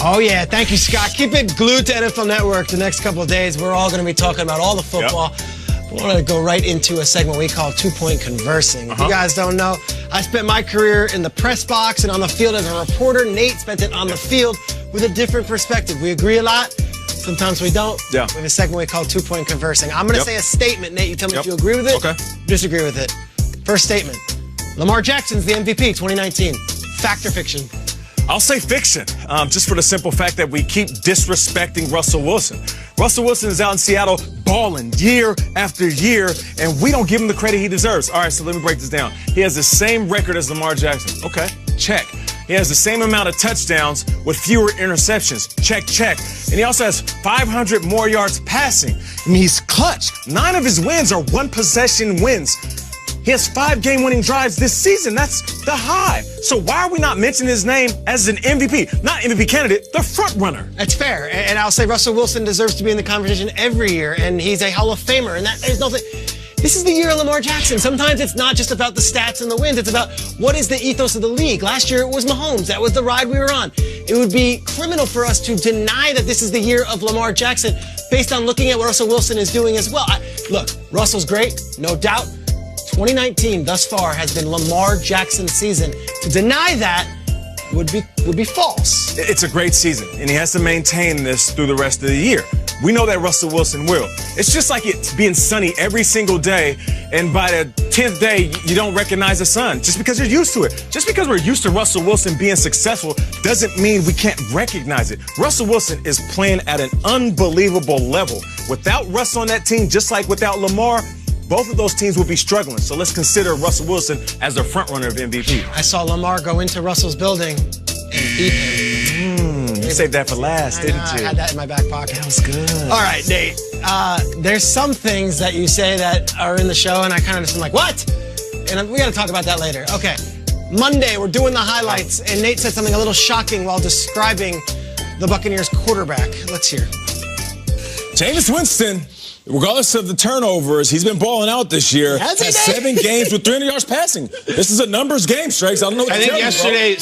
Oh, yeah. Thank you, Scott. Keep it glued to NFL Network the next couple of days. We're all going to be talking about all the football. Yep. We want to go right into a segment we call 2-Point Conversing. If you guys don't know, I spent my career in the press box and on the field as a reporter. Nate spent it on the field with a different perspective. We agree a lot. Sometimes we don't. Yeah. We have a segment we call 2-Point Conversing. I'm going to say a statement, Nate. You tell me if you agree with it. Okay. Disagree with it. First statement. Lamar Jackson's the MVP 2019. Fact or fiction? I'll say fiction, just for the simple fact that we keep disrespecting Russell Wilson. Russell Wilson is out in Seattle balling year after year, and we don't give him the credit he deserves. All right, so let me break this down. He has the same record as Lamar Jackson. Okay, check. He has the same amount of touchdowns with fewer interceptions. Check, check. And he also has 500 more yards passing. I mean, he's clutch. 9 of his wins are one-possession wins. He has 5 game-winning drives this season. That's the high. So why are we not mentioning his name as an MVP? Not MVP candidate, the front runner. That's fair. And I'll say Russell Wilson deserves to be in the conversation every year, and he's a Hall of Famer. And there's nothing. This is the year of Lamar Jackson. Sometimes it's not just about the stats and the wins. It's about what is the ethos of the league. Last year it was Mahomes. That was the ride we were on. It would be criminal for us to deny that this is the year of Lamar Jackson based on looking at what Russell Wilson is doing as well. Look, Russell's great, no doubt. 2019 thus far has been Lamar Jackson's season. To deny that would be false. It's a great season, and he has to maintain this through the rest of the year. We know that Russell Wilson will. It's just like it's being sunny every single day, and by the 10th day, you don't recognize the sun just because you're used to it. Just because we're used to Russell Wilson being successful doesn't mean we can't recognize it. Russell Wilson is playing at an unbelievable level. Without Russ on that team, just like without Lamar, both of those teams will be struggling. So let's consider Russell Wilson as the front runner of MVP. I saw Lamar go into Russell's building and beat him. You saved that for last, didn't you? I had that in my back pocket. That was good. All right, Nate. There's some things that you say that are in the show, and I kind of just am like, what? And we got to talk about that later. Okay. Monday, we're doing the highlights, and Nate said something a little shocking while describing the Buccaneers quarterback. Let's hear. Jameis Winston, regardless of the turnovers, he's been balling out this year. Has he, 7 games with 300 yards passing. This is a numbers game, Strakes. I don't know what I think yesterday,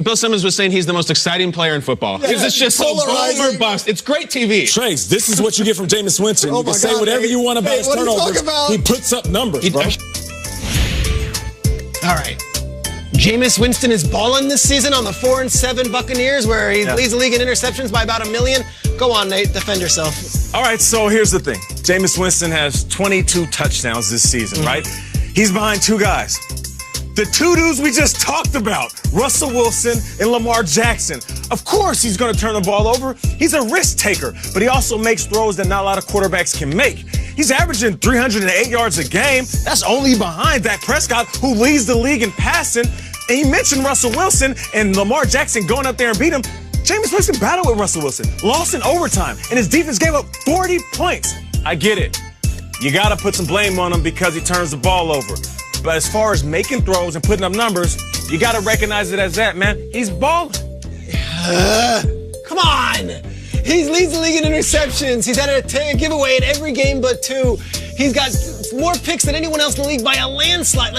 Bill Simmons was saying he's the most exciting player in football. Yeah, It's just so boom or bust. It's great TV. Strakes, this is what you get from Jameis Winston. You can say whatever you want about his turnovers. He puts up numbers, bro. All right. Jameis Winston is balling this season on the 4-7 Buccaneers, where he leads the league in interceptions by about 1 million. Go on, Nate. Defend yourself. All right, so here's the thing. Jameis Winston has 22 touchdowns this season, right? He's behind 2 guys. The 2 dudes we just talked about, Russell Wilson and Lamar Jackson. Of course he's going to turn the ball over. He's a risk taker, but he also makes throws that not a lot of quarterbacks can make. He's averaging 308 yards a game. That's only behind Dak Prescott, who leads the league in passing. And you mentioned Russell Wilson and Lamar Jackson going up there and beat him. Jameis Winston battled with Russell Wilson, lost in overtime, and his defense gave up 40 points. I get it. You got to put some blame on him because he turns the ball over. But as far as making throws and putting up numbers, you got to recognize it as that, man. He's balling. Come on. He leads the league in interceptions. He's had a giveaway in every game but 2. He's got more picks than anyone else in the league by a landslide.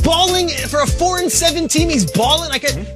Balling for a 4-7 team, he's balling.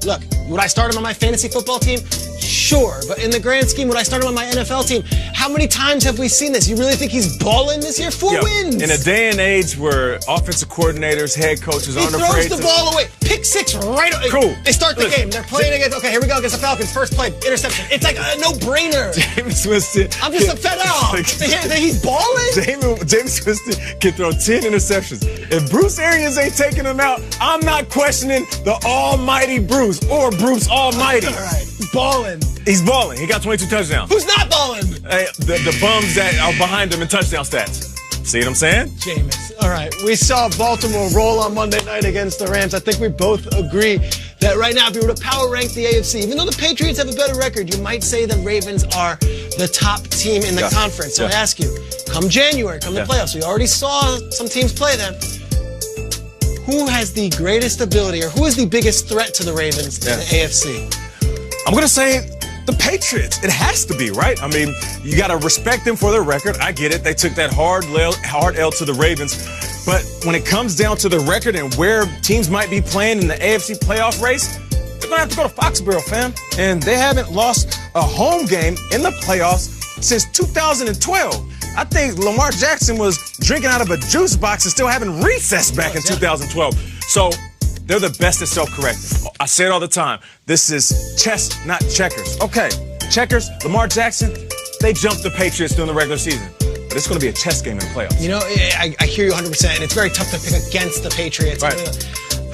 Look, would I start him on my fantasy football team? Sure, but in the grand scheme, would I start him on my NFL team? How many times have we seen this? You really think he's balling this year? 4 wins. In a day and age where offensive coordinators, head coaches aren't afraid to... He throws the ball away. Pick 6 right away. Cool. They start the game. They're playing against... Okay, here we go against the Falcons. First play, interception. It's like a no-brainer. Jameis Winston... I'm just fed up. He's balling? Jameis Winston can throw 10 interceptions. If Bruce Arians ain't taking him out, I'm not questioning the almighty Bruce or Bruce Almighty. All right. Balling. He's balling. He got 22 touchdowns. Who's not balling? Hey, the bums that are behind him in touchdown stats. See what I'm saying? Jameis. All right. We saw Baltimore roll on Monday night against the Rams. I think we both agree that right now, if you were to power rank the AFC, even though the Patriots have a better record, you might say the Ravens are the top team in the conference. So I ask you, come January, come the playoffs, we already saw some teams play them. Who has the greatest ability, or who is the biggest threat to the Ravens in the AFC? I'm going to say the Patriots. It has to be, right? I mean, you got to respect them for their record. I get it. They took that hard L to the Ravens. But when it comes down to the record and where teams might be playing in the AFC playoff race, they're going to have to go to Foxborough, fam. And they haven't lost a home game in the playoffs since 2012. I think Lamar Jackson was drinking out of a juice box and still having recess back in 2012. So they're the best at self-correcting. I say it all the time. This is chess, not checkers. Okay, checkers, Lamar Jackson, they jumped the Patriots during the regular season. But it's going to be a chess game in the playoffs. You know, I hear you 100%, and it's very tough to pick against the Patriots. Right.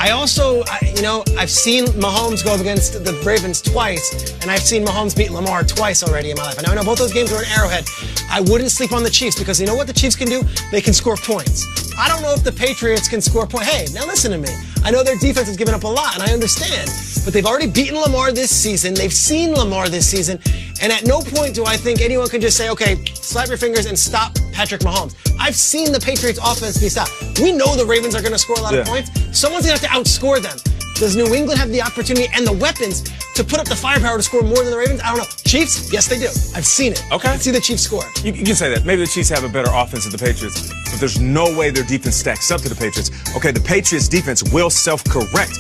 I've seen Mahomes go up against the Ravens twice, and I've seen Mahomes beat Lamar twice already in my life. And I know both those games were in Arrowhead. I wouldn't sleep on the Chiefs because you know what the Chiefs can do? They can score points. I don't know if the Patriots can score points. Hey, now listen to me. I know their defense has given up a lot, and I understand. But they've already beaten Lamar this season. They've seen Lamar this season. And at no point do I think anyone can just say, okay, slap your fingers and stop Patrick Mahomes. I've seen the Patriots offense be stopped. We know the Ravens are going to score a lot of points. Someone's going to have to outscore them. Does New England have the opportunity and the weapons to put up the firepower to score more than the Ravens? I don't know. Chiefs? Yes, they do. I've seen it. Okay. I see the Chiefs score. You can say that. Maybe the Chiefs have a better offense than the Patriots, but there's no way their defense stacks up to the Patriots. Okay, the Patriots' defense will self-correct.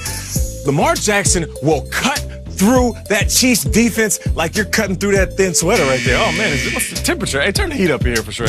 Lamar Jackson will cut through that Chiefs defense like you're cutting through that thin sweater right there. Oh, man, what's the temperature? Hey, turn the heat up here for sure.